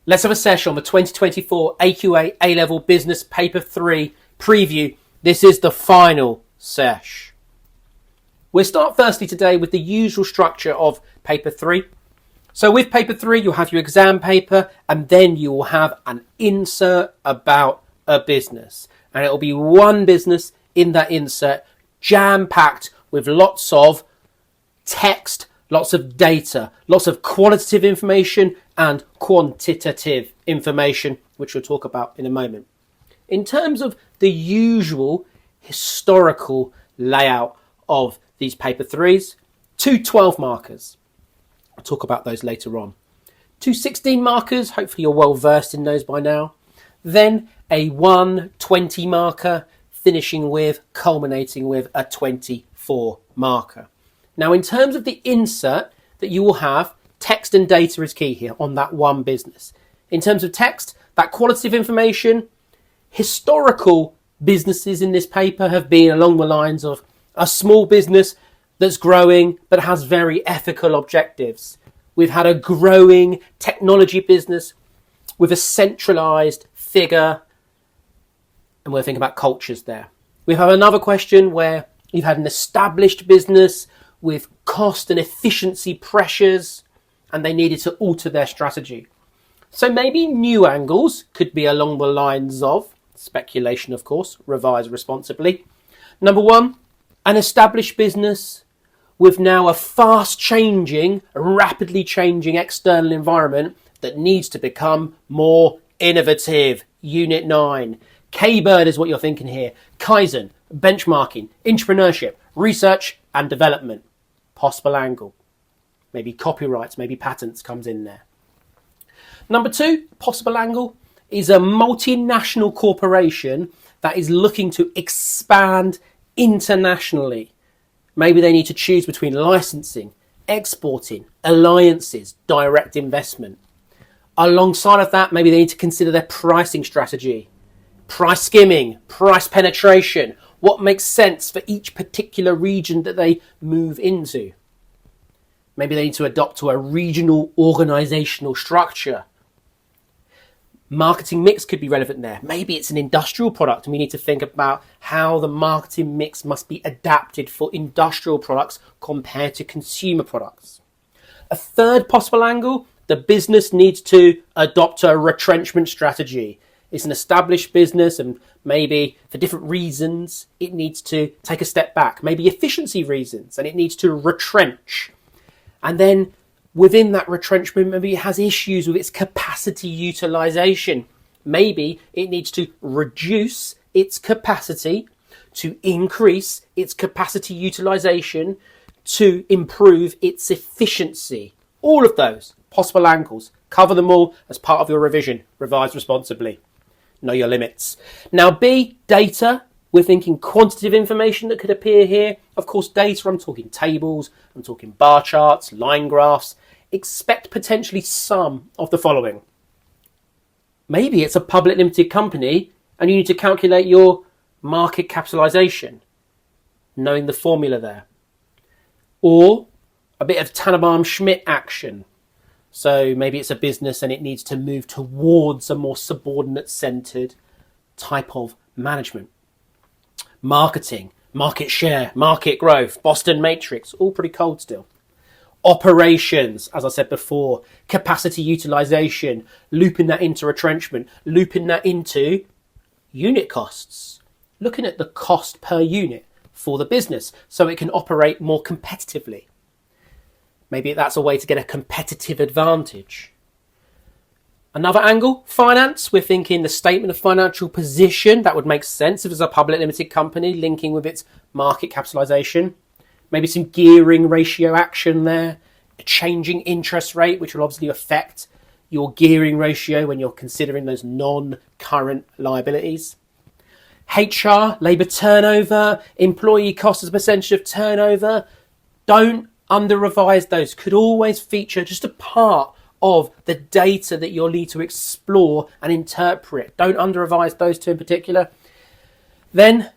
Let's have a session on the 2024 AQA A-Level Business Paper 3 preview. This is the final sesh. We'll start firstly today with the usual structure of Paper 3. So with Paper 3, you'll have your exam paper and then you will have an insert about a business. And it will be one business in that insert, jam-packed with lots of text, lots of data, lots of qualitative information and quantitative information, which we'll talk about in a moment. In terms of the usual historical layout of these paper threes, two 12 markers. I'll talk about those later on. Two 16 markers, hopefully you're well versed in those by now. Then a 120 marker, culminating with a 24 marker. Now, in terms of the insert that you will have, text and data is key here on that one business. In terms of text, that qualitative information, historical businesses in this paper have been along the lines of a small business that's growing but has very ethical objectives. We've had a growing technology business with a centralized figure, and we're thinking about cultures there. We have another question where you've had an established business with cost and efficiency pressures, and they needed to alter their strategy. So maybe new angles could be along the lines of, speculation of course, revise responsibly. Number one, an established business with now a rapidly changing external environment that needs to become more innovative. Unit 9. K-Bird is what you're thinking here. Kaizen, benchmarking, entrepreneurship, research and development. Possible angle. Maybe copyrights, maybe patents comes in there. Number two, possible angle is a multinational corporation that is looking to expand internationally. Maybe they need to choose between licensing, exporting, alliances, direct investment. Alongside of that, maybe they need to consider their pricing strategy, price skimming, price penetration, what makes sense for each particular region that they move into. Maybe they need to adopt to a regional organizational structure. Marketing mix could be relevant there. Maybe it's an industrial product and we need to think about how the marketing mix must be adapted for industrial products compared to consumer products. A third possible angle, the business needs to adopt a retrenchment strategy. It's an established business and maybe for different reasons it needs to take a step back. Maybe efficiency reasons and it needs to retrench. And then within that retrenchment, maybe it has issues with its capacity utilization. Maybe it needs to reduce its capacity to increase its capacity utilization to improve its efficiency. All of those possible angles, cover them all as part of your revision. Revise responsibly. Know your limits. Now B, data. We're thinking quantitative information that could appear here. Of course, data, I'm talking tables, I'm talking bar charts, line graphs. Expect potentially some of the following. Maybe it's a public limited company and you need to calculate your market capitalization, knowing the formula there. Or a bit of Tannenbaum-Schmidt action. So maybe it's a business and it needs to move towards a more subordinate-centered type of management. Marketing, market share, market growth, Boston Matrix, all pretty cold still. Operations, as I said before, capacity utilization, looping that into retrenchment, looping that into unit costs. Looking at the cost per unit for the business so it can operate more competitively. Maybe that's a way to get a competitive advantage. Another angle, finance. We're thinking the statement of financial position. That would make sense if it's a public limited company linking with its market capitalization. Maybe some gearing ratio action there. A changing interest rate, which will obviously affect your gearing ratio when you're considering those non-current liabilities. HR, labour turnover, employee cost as a percentage of turnover. Don't under-revise those. Could always feature just a part of the data that you'll need to explore and interpret. Don't under-revise those two in particular. Then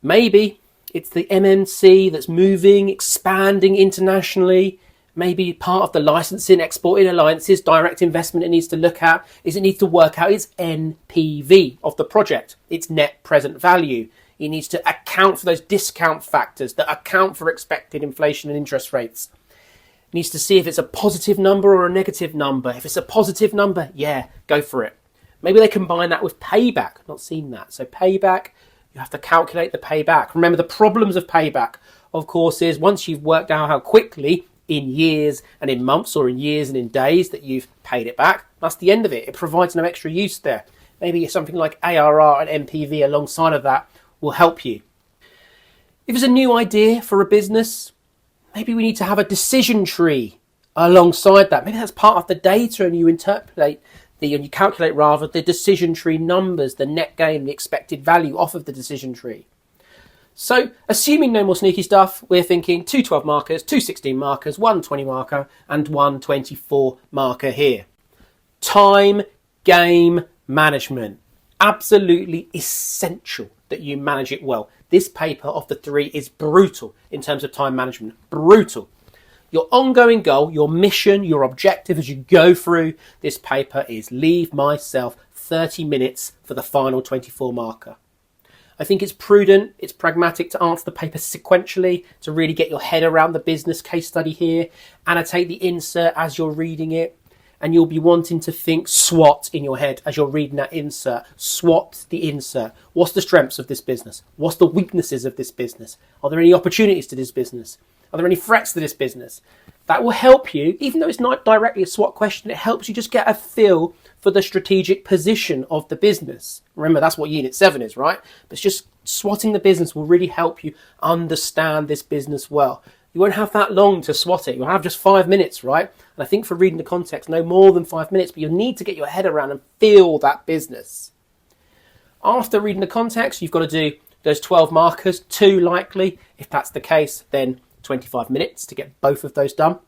maybe it's the MNC that's moving, expanding internationally. Maybe part of the licensing, exporting alliances, direct investment it needs to look at is it needs to work out its NPV of the project, its net present value. It needs to account for those discount factors that account for expected inflation and interest rates. It needs to see if it's a positive number or a negative number. If it's a positive number, yeah, go for it. Maybe they combine that with payback. I've not seen that. So payback, you have to calculate the payback. Remember, the problems of payback, of course, is once you've worked out how quickly in years and in months or in years and in days that you've paid it back, that's the end of it. It provides no extra use there. Maybe something like ARR and NPV alongside of that will help you. If it's a new idea for a business, maybe we need to have a decision tree alongside that. Maybe that's part of the data and you calculate the decision tree numbers, the net gain, the expected value off of the decision tree. So, assuming no more sneaky stuff, we're thinking 2 12 markers, 2 16 markers, 1 20 marker, and 1 24 marker here. Time game management. Absolutely essential that you manage it well. This paper of the 3 is brutal in terms of time management. Brutal. Your ongoing goal, your mission, your objective as you go through this paper is leave myself 30 minutes for the final 24 marker. I think it's prudent, it's pragmatic to answer the paper sequentially, to really get your head around the business case study here, annotate the insert as you're reading it, and you'll be wanting to think SWOT in your head as you're reading that insert. SWOT the insert. What's the strengths of this business? What's the weaknesses of this business? Are there any opportunities to this business? Are there any threats to this business? That will help you, even though it's not directly a SWOT question, it helps you just get a feel for the strategic position of the business. Remember, that's what Unit 7 is, right? But it's just swatting the business will really help you understand this business well. You won't have that long to swat it. You'll have just 5 minutes, right? And I think for reading the context, no more than 5 minutes, but you'll need to get your head around and feel that business. After reading the context, you've got to do those 12 markers, 2 likely. If that's the case, then 25 minutes to get both of those done.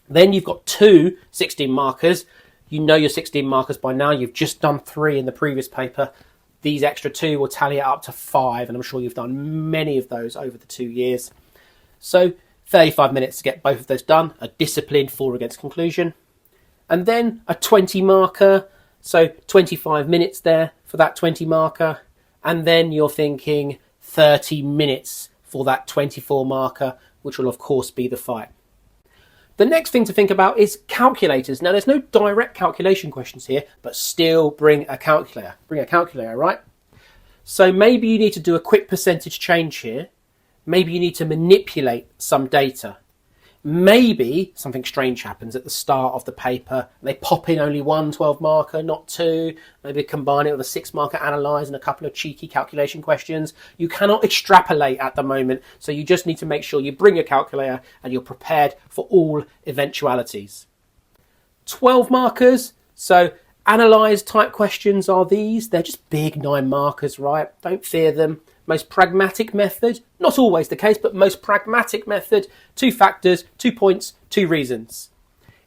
Then you've got 2 16 markers. You know your 16 markers by now. You've just done 3 in the previous paper. These extra 2 will tally it up to 5, and I'm sure you've done many of those over the 2 years. So 35 minutes to get both of those done, a disciplined for against conclusion. And then a 20 marker, so 25 minutes there for that 20 marker. And then you're thinking 30 minutes for that 24 marker, which will of course be the fight. The next thing to think about is calculators. Now, there's no direct calculation questions here, but still bring a calculator. Bring a calculator, right? So maybe you need to do a quick percentage change here. Maybe you need to manipulate some data. Maybe something strange happens at the start of the paper. They pop in only 1 12 marker, not 2. Maybe combine it with a 6 marker analyse and a couple of cheeky calculation questions. You cannot extrapolate at the moment, so you just need to make sure you bring your calculator and you're prepared for all eventualities. 12 markers, so analyse type questions are these. They're just big 9 markers, right? Don't fear them. Most pragmatic method, not always the case, but most pragmatic method, 2 factors, 2 points, 2 reasons.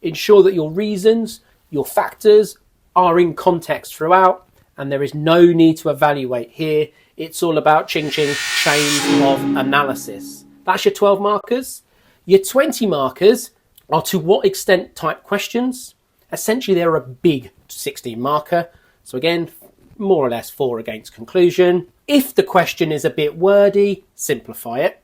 Ensure that your reasons, your factors are in context throughout, and there is no need to evaluate here. It's all about chain of analysis. That's your 12 markers. Your 20 markers are to what extent type questions. Essentially, they're a big 16 marker. So again, more or less 4 against conclusion. If the question is a bit wordy, simplify it.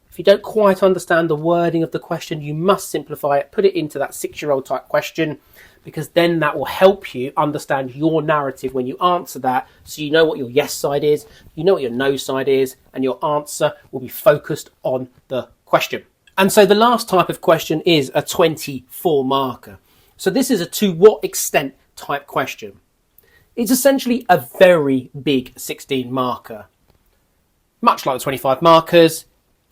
If you don't quite understand the wording of the question, you must simplify it, put it into that 6-year-old type question, because then that will help you understand your narrative when you answer that, so you know what your yes side is, you know what your no side is, and your answer will be focused on the question. And so the last type of question is a 24 marker. So this is a to what extent type question. It's essentially a very big 16 marker. Much like the 25 markers,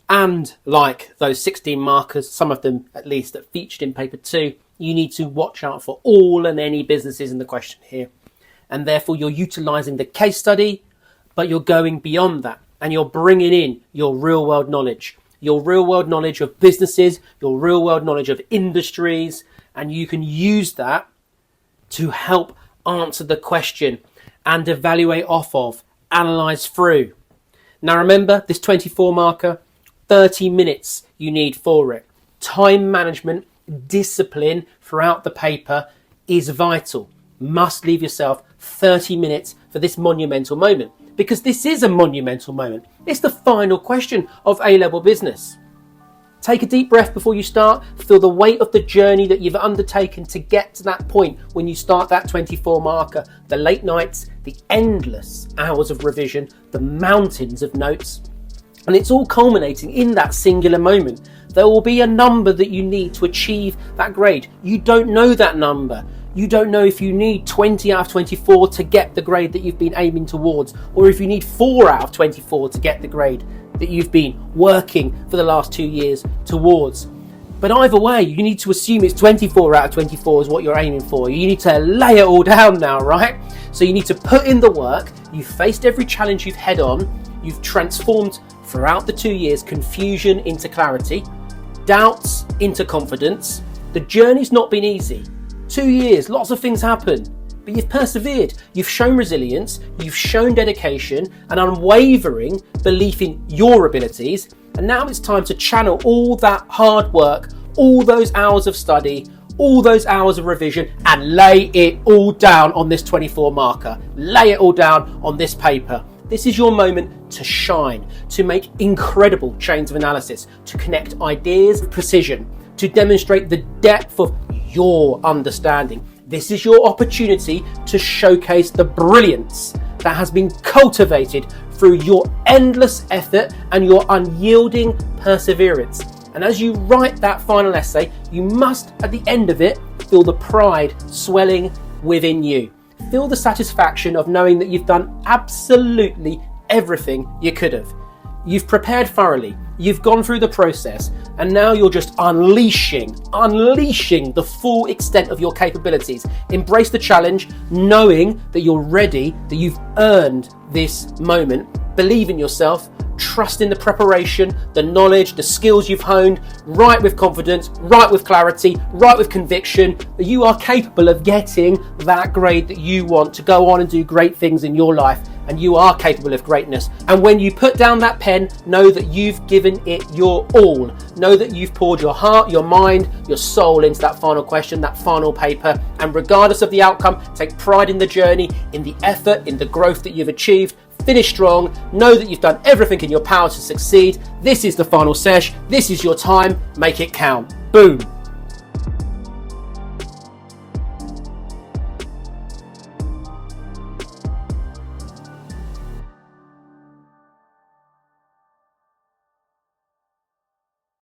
and like those 16 markers, some of them at least that featured in paper 2, you need to watch out for all and any businesses in the question here. And therefore you're utilising the case study, but you're going beyond that. And you're bringing in your real world knowledge of businesses, your real world knowledge of industries, and you can use that to help answer the question and evaluate off of, analyse through. Now remember, this 24 marker, 30 minutes you need for it. Time management discipline throughout the paper is vital. Must leave yourself 30 minutes for this monumental moment, because this is a monumental moment. It's the final question of A-level business. Take a deep breath before you start. Feel the weight of the journey that you've undertaken to get to that point when you start that 24 marker. The late nights, the endless hours of revision, the mountains of notes. And it's all culminating in that singular moment. There will be a number that you need to achieve that grade. You don't know that number. You don't know if you need 20 out of 24 to get the grade that you've been aiming towards, or if you need 4 out of 24 to get the grade that you've been working for the last 2 years towards. But either way, you need to assume it's 24 out of 24 is what you're aiming for. You need to lay it all down now, right? So you need to put in the work. You've faced every challenge you've head on. You've transformed throughout the 2 years confusion into clarity, doubts into confidence. The journey's not been easy. 2 years, lots of things happen, but you've persevered. You've shown resilience, you've shown dedication, an unwavering belief in your abilities, and now it's time to channel all that hard work, all those hours of study, all those hours of revision, and lay it all down on this 24 marker. Lay it all down on this paper. This is your moment to shine, to make incredible chains of analysis, to connect ideas with precision, to demonstrate the depth of your understanding. This is your opportunity to showcase the brilliance that has been cultivated through your endless effort and your unyielding perseverance. And as you write that final essay, you must, at the end of it, feel the pride swelling within you. Feel the satisfaction of knowing that you've done absolutely everything you could have. You've prepared thoroughly, you've gone through the process, and now you're just unleashing the full extent of your capabilities. Embrace the challenge, knowing that you're ready, that you've earned this moment. Believe in yourself, trust in the preparation, the knowledge, the skills you've honed. Write with confidence, write with clarity, write with conviction that you are capable of getting that grade that you want to go on and do great things in your life. And you are capable of greatness. And when you put down that pen, know that you've given it your all. Know that you've poured your heart, your mind, your soul into that final question, that final paper. And regardless of the outcome, take pride in the journey, in the effort, in the growth that you've achieved. Finish strong. Know that you've done everything in your power to succeed. This is the final sesh. This is your time. Make it count. Boom.